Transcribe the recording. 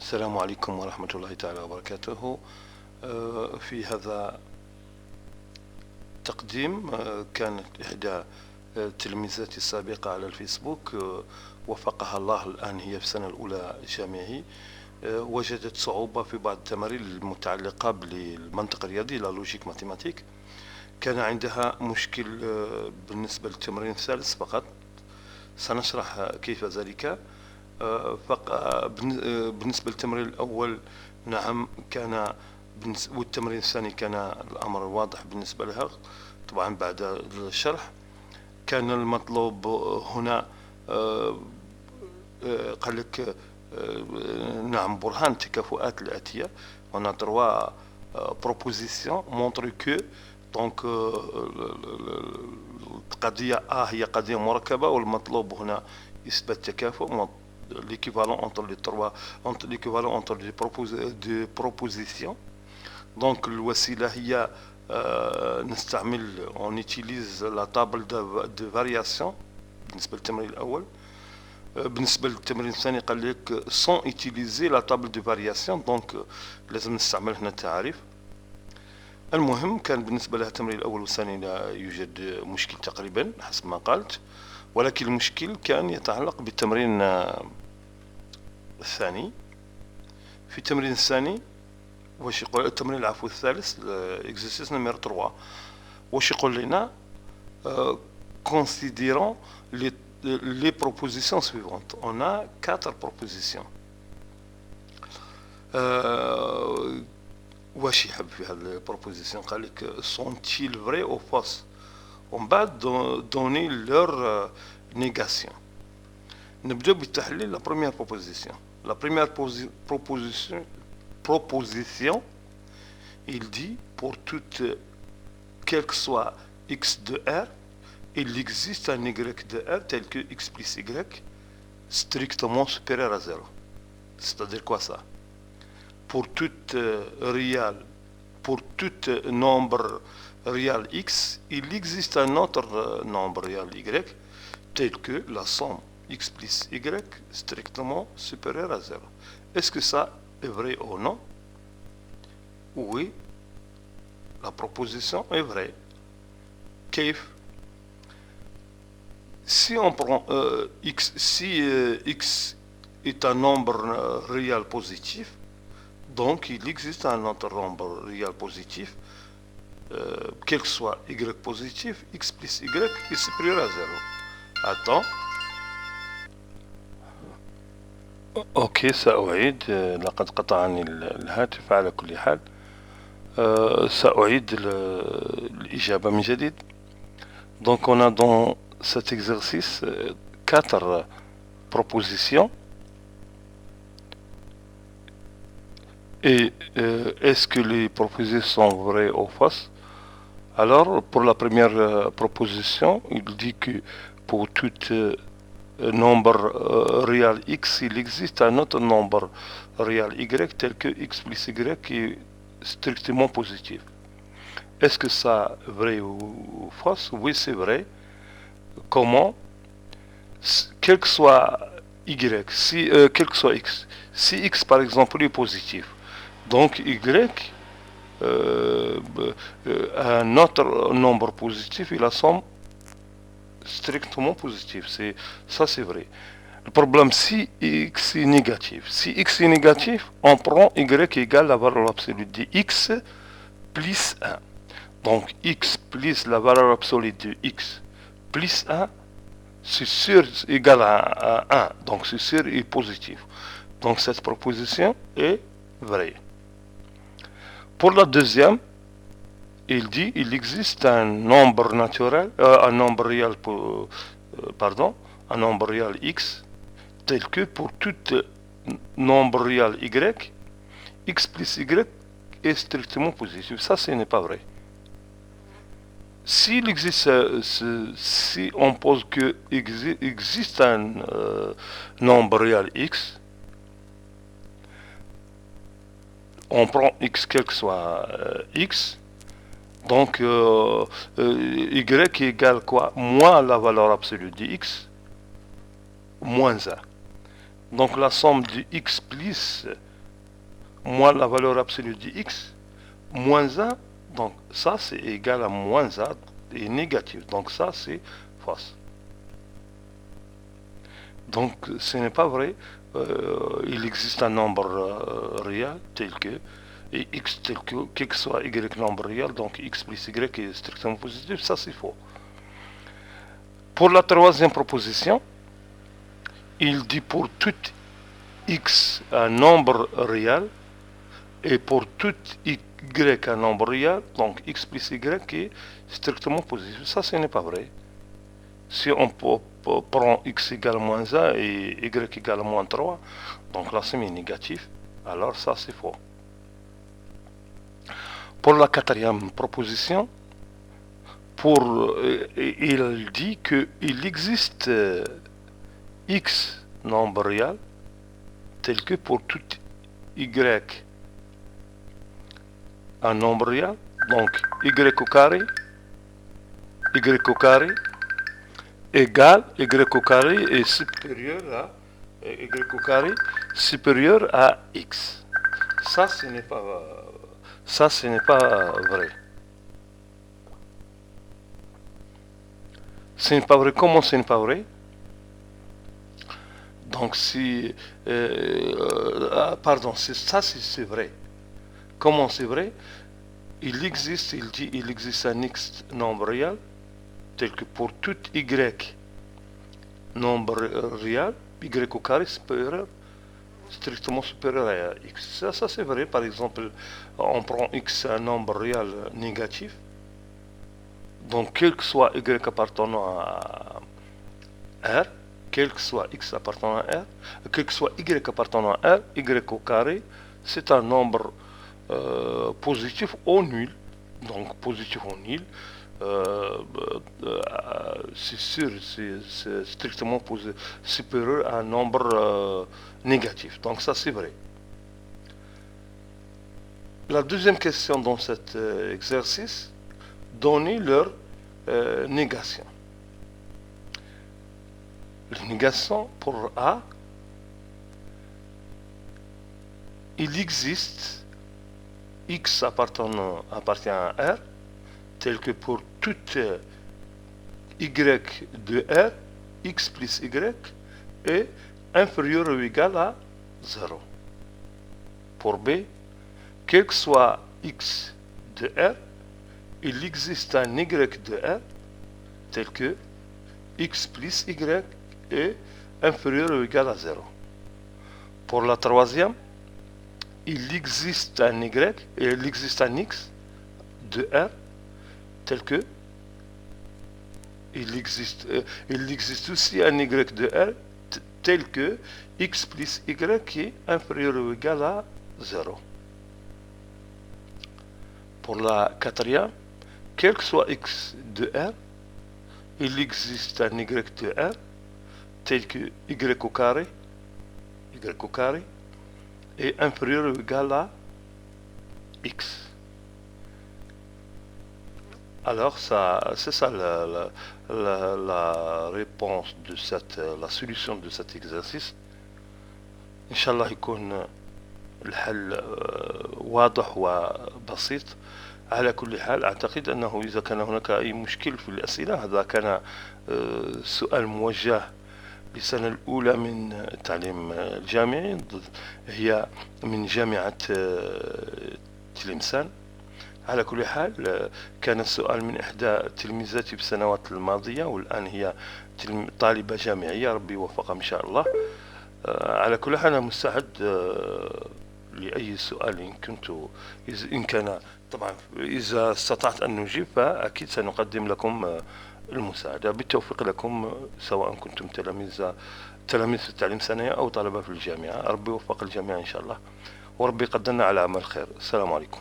السلام عليكم ورحمة الله تعالى وبركاته. في هذا التقديم كانت إحدى تلميذاتي السابقة على الفيسبوك، وفقها الله، الآن هي في السنة الأولى جامعي، وجدت صعوبة في بعض التمارين المتعلقة بالمنطق الرياضي، لا لوجيك ماتيماتيك. كان عندها مشكل بالنسبة للتمرين الثالث فقط، سنشرح كيف ذلك. بالنسبة للتمرين الأول نعم كان، والتمرين الثاني كان الأمر واضح بالنسبة لها طبعا بعد الشرح. كان المطلوب هنا قال لك نعم برهان التكافؤات الآتية. هنا 3 propositions montrent que donc القضية هي قضية مركبة، والمطلوب هنا إثبات تكافؤ l'équivalent entre les propositions. Donc الوسيلة هي نستعمل on utilise la table de variation بالنسبة للتمرين الأول. بالنسبة للتمرين الثاني قال لك sans utiliser la table de variation، donc لازم نستعمل هنا التعاريف. المهم كان بالنسبة لها التمرين الأول والثاني لا يوجد مشكل تقريبا حسب ما قالت، ولكن المشكل كان يتعلق بالتمرين الثاني. في التمرين الثاني واش يقول التمرين الثالث exercice numéro 3 واش يقول لنا considérons les propositions suivantes. On a 4 propositions. واش يحب في هذه البروبوزيسيون؟ قال لك sont-ils vrais ou fausses. On va donner leur négation. نبدأ بالتحليل. la première proposition. La première proposition, il dit pour toute, quel que soit x de R, il existe un y de R tel que x plus y strictement supérieur à 0. C'est-à-dire quoi ça? Pour toute pour tout nombre réel x, il existe un autre nombre réel y tel que la somme x plus y strictement supérieure à 0. Est-ce que ça est vrai ou non? Oui, la proposition est vraie. Kif? Si on prend x, si x est un nombre réel positif, donc il existe un autre nombre réel positif, quel que soit y positif, x plus y est supérieur à 0. Attends. اوكي سأعيد، لقد قطعني الهاتف. على كل حال سأعيد الإجابة من جديد. Donc on a dans cet exercice 4 propositions. Et est-ce que les propositions sont vraies ou fausses? Alors pour la première proposition, il dit que pour toute nombre réel x, il existe un autre nombre réel y tel que x plus y qui est strictement positif. Est-ce que ça est vrai ou faux? Oui, c'est vrai. Comment? Quel que soit y, si, quel que soit x, si x par exemple est positif, donc y un autre nombre positif et la somme strictement positive. Ça c'est vrai. Le problème, si x est négatif, si x est négatif, on prend y égale la valeur absolue de x plus 1. Donc x plus la valeur absolue de x plus 1, c'est sûr égal à 1. Donc c'est sûr et positif. Donc cette proposition est vraie. Pour la deuxième, il dit il existe un nombre naturel, un nombre réel, un nombre réel x, tel que pour tout nombre réel y, x plus y est strictement positif. Ça, ce n'est pas vrai. S'il existe, si on pose que existe un nombre réel x, on prend x quel que soit x, donc y égale quoi? Moins la valeur absolue de x, moins 1. Donc la somme de x plus moins la valeur absolue de x, moins 1, donc ça c'est égal à moins 1 et négatif, donc ça c'est fausse. Donc ce n'est pas vrai, il existe un nombre réel tel que, et x tel que, quel que soit y nombre réel, donc x plus y est strictement positif, ça c'est faux. Pour la troisième proposition, il dit pour tout x un nombre réel, et pour tout y un nombre réel, donc x plus y est strictement positif. Ça, ce n'est pas vrai. Si on prend x égale moins 1 et y égale moins 3, donc la somme est négative, alors ça c'est faux. Pour la quatrième proposition, il dit qu'il existe x nombre réel tel que pour tout y un nombre réel, donc y au carré égale y au carré est supérieur à y au carré supérieur à x. Ça ce n'est pas vrai. Ce n'est pas vrai. Comment ce n'est pas vrai? Donc si pardon, ça c'est vrai. Comment c'est vrai? Il existe un x nombre réel tel que pour tout y nombre réel, y au carré supérieur, strictement supérieur à x. Ça c'est vrai. Par exemple, on prend x un nombre réel négatif, donc quel que soit y appartenant à R, quel que soit x appartenant à R, quel que soit y appartenant à R, y au carré, c'est un nombre positif ou nul. Donc positif ou nul, c'est sûr, c'est strictement supérieur à un nombre négatif. Donc ça c'est vrai. La deuxième question dans cet exercice, donnez leur négation. La négation pour A, il existe x appartient à R, tel que pour tout y de R, x plus y est inférieur ou égal à 0. Pour B, quel que soit x de R, il existe un y de R, tel que x plus y est inférieur ou égal à 0. Pour la troisième, il existe un y et il existe un x de R tel que il existe aussi un y de R tel que x plus y est inférieur ou égal à 0. Pour la quatrième, quel que soit x de R, il existe un y de R tel que y au carré est inférieur ou égal à x. Alors c'est ça la réponse de la solution de cet exercice. إن شاء الله يكون الحل واضح وبسيط. على كل حال أعتقد أنه إذا كان هناك أي مشكل في الأسئلة، هذا كان سؤال موجه للسنة الأولى من التعليم الجامعي، هي من جامعة تلمسان. على كل حال كان السؤال من إحدى تلميذاتي في السنوات الماضية، والآن هي طالبة جامعية، ربي يوفقها إن شاء الله. على كل حال أنا مستعد لأي سؤال إن كان طبعا إذا استطعت أن نجيب، فأكيد سنقدم لكم المساعدة. بالتوفيق لكم، سواء كنتم تلاميذ في التعليم الثانوي أو طلبة في الجامعة. ربي يوفق الجميع إن شاء الله، وربي يقدرنا على عمل خير. السلام عليكم.